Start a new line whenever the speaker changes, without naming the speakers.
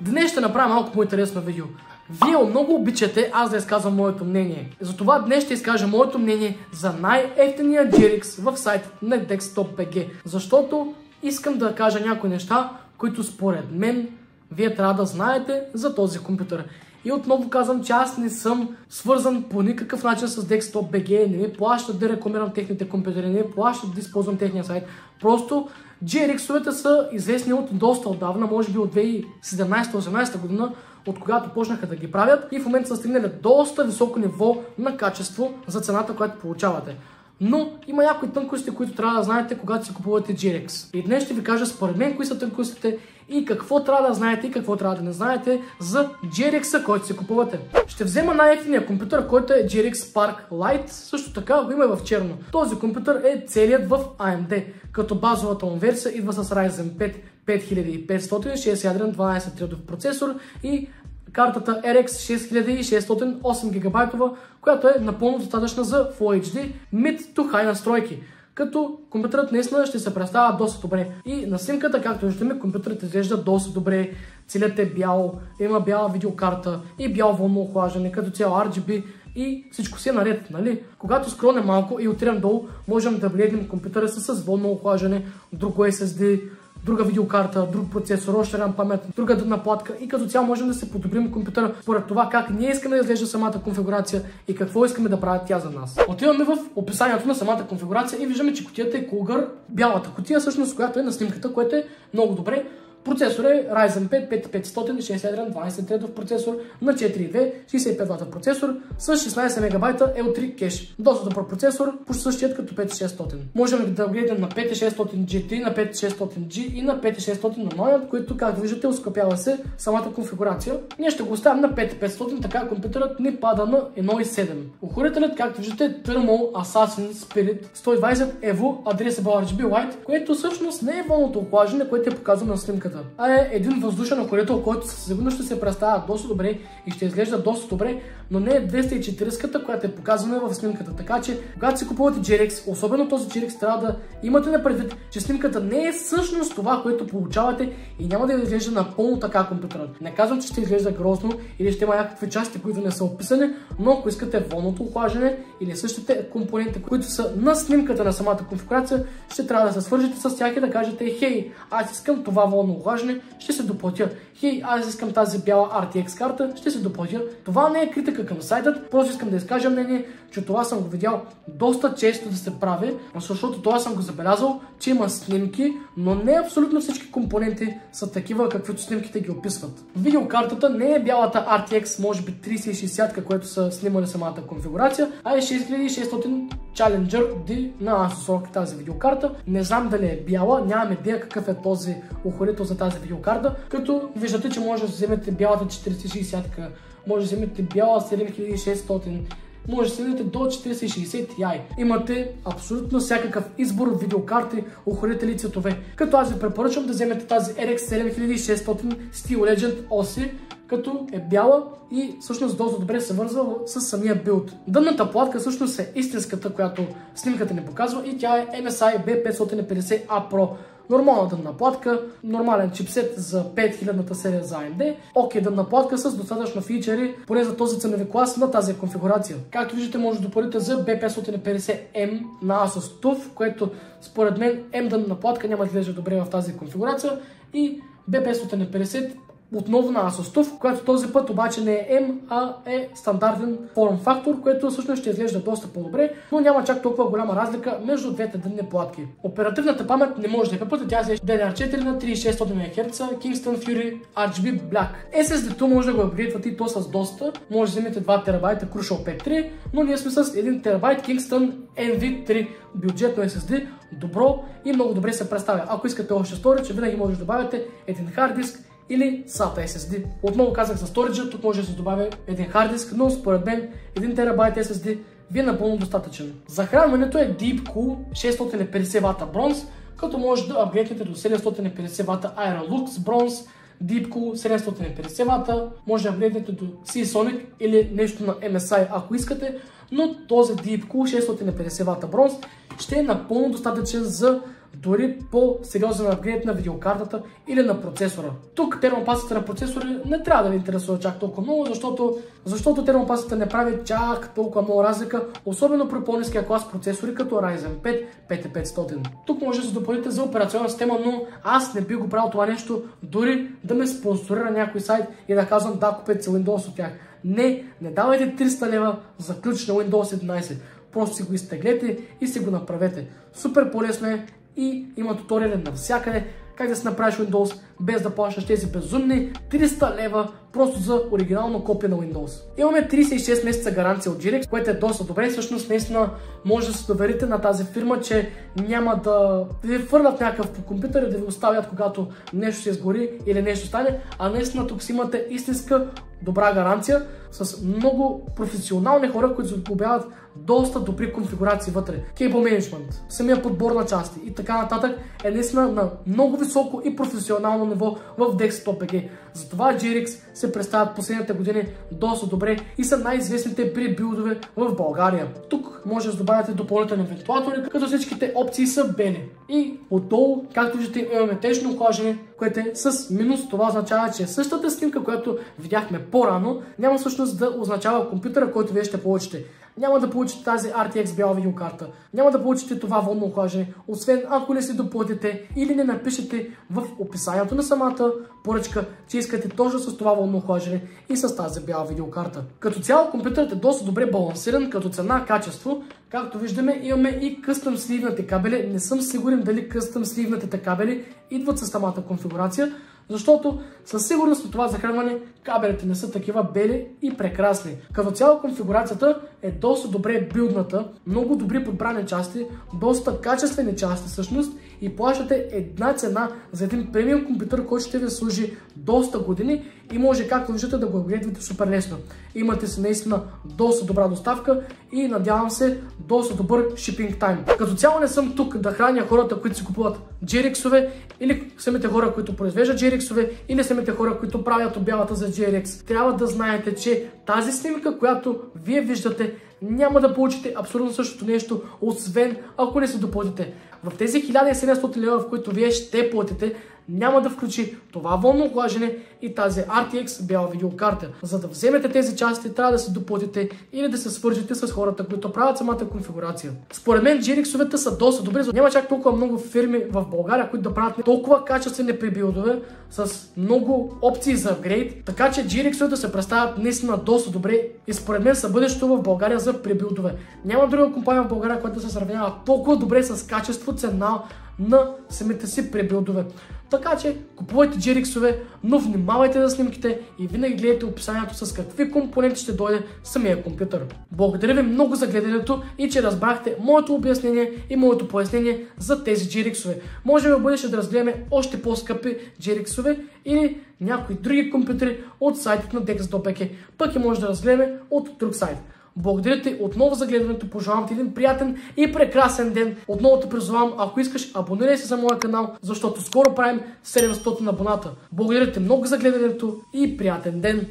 Днес ще направя малко по-интересно видео. Вие много обичате аз да изказвам моето мнение. Затова днес ще изкажа моето мнение за най-ефтиния GRX в сайта на Desktop.bg. Защото искам да кажа някои неща, които според мен вие трябва да знаете за този компютър. И отново казвам, че аз не съм свързан по никакъв начин с Desktop.bg, не ми плащат да рекламирам техните компютъри, не ми плащат да използвам техния сайт. Просто GRX-овете са известни от доста отдавна, може би от 2017-18 година, от когато почнаха да ги правят и в момента са стигнали доста високо ниво на качество за цената, която получавате. Но има някои тънкости, които трябва да знаете, когато си купувате GRX. И днес ще ви кажа според мен кои са тънкостите и какво трябва да знаете и какво трябва да не знаете за GRX-а, който си купувате. Ще взема най-ефтиния компютър, който е GRX Spark Lite, също така го има и в черно. Този компютър е целият в AMD, като базовата му версия идва с Ryzen 5 5500, 6-ядрен 12-threadов процесор и картата RX 6600 8 ГБ, която е напълно достатъчна за Full HD Mid to High настройки. Като компютърът наистина ще се представя доста добре. И на снимката, както виждаме, компютърът изглежда доста добре. Целият е бял, има бяла видеокарта и бяло вълно охлаждане, като цяло RGB и всичко си е наред, нали? Когато скронем малко и отидем долу, можем да влезем компютъра с вълно охлаждане, друго SSD, друга видеокарта, друг процесор, още RAM памет, друга дъвна платка и като цяло можем да се подобрим компютъра според това как ние искаме да изглежда самата конфигурация и какво искаме да прави тя за нас. Отиваме в описанието на самата конфигурация и виждаме, че кутията е Cougar, бялата кутия, всъщност, която е на снимката, което е много добре. Процесор е Ryzen 5 5500 6-ядрен 12-threadов процесор на 4.2 65 Вт процесор с 16 МБ L3 кеш. Доста добър процесор, почти същият като 5600. Можем да гледам на 5600 GT, на 5600G и на 5600 на новия, които, както виждате, ускъпява се самата конфигурация. Ние ще го оставим на 5500, така компютърът ни пада на 1.7. Охладителят, както виждате, Thermal Assassin Spirit 120 EVO Addressable RGB White, което всъщност не е вълното охлаждане, което е показано на снимката, а е един въздушен охладител, който със сигурност ще се представя доста добре и ще изглежда доста добре, но не е 240-ката, която е показана в снимката. Така че, когато си купувате GRX, особено този GRX, трябва да имате на предвид, че снимката не е всъщност това, което получавате и няма да изглежда напълно така компютърът. Не казвам, че ще изглежда грозно или ще има някакви части, които не са описани, но ако искате волното охлаждане или същите компоненти, които са на снимката на самата конфигурация, ще трябва да се свържете с тях и да кажете: хей, аз искам това волно охлаждане, ще се доплатя. Хей, аз искам тази бяла RTX карта, ще се доплатя. Това не е критика към сайтът, просто искам да изкажа мнение, че това съм го видял доста често да се прави, защото това съм го забелязал, че има снимки, но не абсолютно всички компоненти са такива, каквито снимките ги описват. Видеокартата не е бялата RTX, може би 3060, което са снимали самата конфигурация, а е 6600 Challenger D на Asus тази видеокарта. Не знам дали е бяла, нямам идея какъв е този охладител за тази видеокарта, като виждате, че може да вземете бялата 4060, може да вземете бяла 7600, може да вземете до 4060 Ti. Имате абсолютно всякакъв избор от видеокарти, охладители и цветове. Като аз ви препоръчвам да вземете тази RX 7600 Steel Legend OSI, като е бяла и всъщност доста добре се вързва с самия билд. Дънната платка всъщност е истинската, която снимката ни показва, и тя е MSI B550A Pro. Нормална дънна платка, нормален чипсет за 5000-та серия за AMD, окей дънна платка с достатъчно фичери, поне за този ценови клас на тази конфигурация. Както виждате, може да допълните за B550M на Asus TUF, което според мен M дънна платка няма да изглежда добре в тази конфигурация, и B550 отново на Asus TUF, която този път обаче не е M, а е стандартен форм фактор, което всъщност ще изглежда доста по-добре, но няма чак толкова голяма разлика между двете дънни платки. Оперативната памет не може да я пъпъта, тя е DDR4 на 3600 МHz, Kingston Fury RGB Black. SSD-то може да го апгрейдвате и то с доста, може да вземете 2 TB Crucial 5.3, но ние сме с 1 TB Kingston NV3 бюджетно SSD, добро и много добре се представя. Ако искате още storage, винаги може да добавите един hard диск или SATA SSD. Отново казах за сториджа, тук може да се добавя един хард диск, но според мен 1 TB SSD ви е напълно достатъчен. Захранването е Deepcool 650 W бронз, като може да апгрейднете до 750 W Aerolux бронз, Deepcool 750 W, може да апгрейднете до Seasonic или нещо на MSI, ако искате, но този Deepcool 650 W бронз ще е напълно достатъчен за дори по-сериозен апгрейд на видеокартата или на процесора. Тук термопасата на процесори не трябва да ви интересува чак толкова много, защото термопасата не прави чак толкова много разлика, особено при по-ниския клас процесори като Ryzen 5 5500. Тук може да се допълните за операционна система, но аз не би го правил това нещо, дори да ме спонсорира някой сайт и да казвам да, купете си Windows от тях. Не давайте 300 лева за ключ на Windows 11. Просто си го изтеглете и си го направете. Супер по-лесно е и има туториали навсякъде как да си направиш Windows без да плащаш тези безумни 300 лева просто за оригинално копие на Windows. Имаме 36 месеца гаранция от GRX, което е доста добре. Всъщност наистина може да се доверите на тази фирма, че няма да ви фърлят някакъв компютър и да ви оставят когато нещо се изгори или нещо стане, а наистина тук си имате истинска добра гаранция с много професионални хора, които обявяват доста добри конфигурации вътре. Cable Management, самия подбор на части и така нататък е наистина на много високо и професионално ниво в Desktop.bg. Затова GRX се представят последните години доста добре и са най-известните пребилдове в България. Тук може да добавяте допълнителни вентилатори, като всичките опции са бели. И отдолу, както виждате, имаме течно охлаждане, което е с минус. Това означава, че същата снимка, която видяхме по-рано, няма всъщност да означава компютъра, който вие ще получите. Няма да получите тази RTX бяла видеокарта, няма да получите това водно охлаждане, освен ако не си доплатите или не напишете в описанието на самата поръчка, че искате точно с това водно охлаждане и с тази бяла видеокарта. Като цяло компютърът е доста добре балансиран като цена-качество. Както виждаме, имаме и къстъм сливнати кабели. Не съм сигурен дали къстъм сливнатите кабели идват с самата конфигурация, защото със сигурност на това захранване кабелите не са такива бели и прекрасни. Като цяло конфигурацията е доста добре билдната, много добри подбрани части, доста качествени части всъщност и плащате една цена за един премиум компютър, който ще ви служи доста години и може, както виждате, да го апгрейдвате супер лесно. Имате си наистина доста добра доставка и надявам се доста добър shipping time. Като цяло не съм тук да храня хората, които си купуват GRX-ове или самите хора, които произвеждат GRX-ове или самите хора, които правят обявата за GRX. Трябва да знаете, че тази снимка, която вие виждате, няма да получите абсолютно същото нещо, освен ако не се доплатите. В тези 1700 лева, в които вие ще платите, няма да включи това волно охлаждане и тази RTX бяла видеокарта. За да вземете тези части, трябва да се доплатите или да се свържете с хората, които правят самата конфигурация. Според мен GRX-овете са доста добри, няма чак толкова много фирми в България, които да правят толкова качествени пребилдове с много опции за апгрейд, така че GRX-овете се представят наистина доста добре и според мен са бъдещето в България за пребилдове. Няма друга компания в България, която да се сравнява толкова добре с качество, цена на самите си пребилдове. Така че купувайте GRX-ове, но внимавайте за снимките и винаги гледайте описанието с какви компоненти ще дойде самия компютър. Благодаря ви много за гледането и че разбрахте моето обяснение и моето пояснение за тези GRX-ове. Може би бъдеше да разгледаме още по-скъпи GRX-ове или някои други компютри от сайтът на Desktop.bg, пък и може да разгледаме от друг сайт. Благодаря ти отново за гледането, пожелавам ти един приятен и прекрасен ден. Отново те призовавам, ако искаш, абонирай се за моя канал, защото скоро правим 700 абоната. Благодаря ти много за гледането и приятен ден!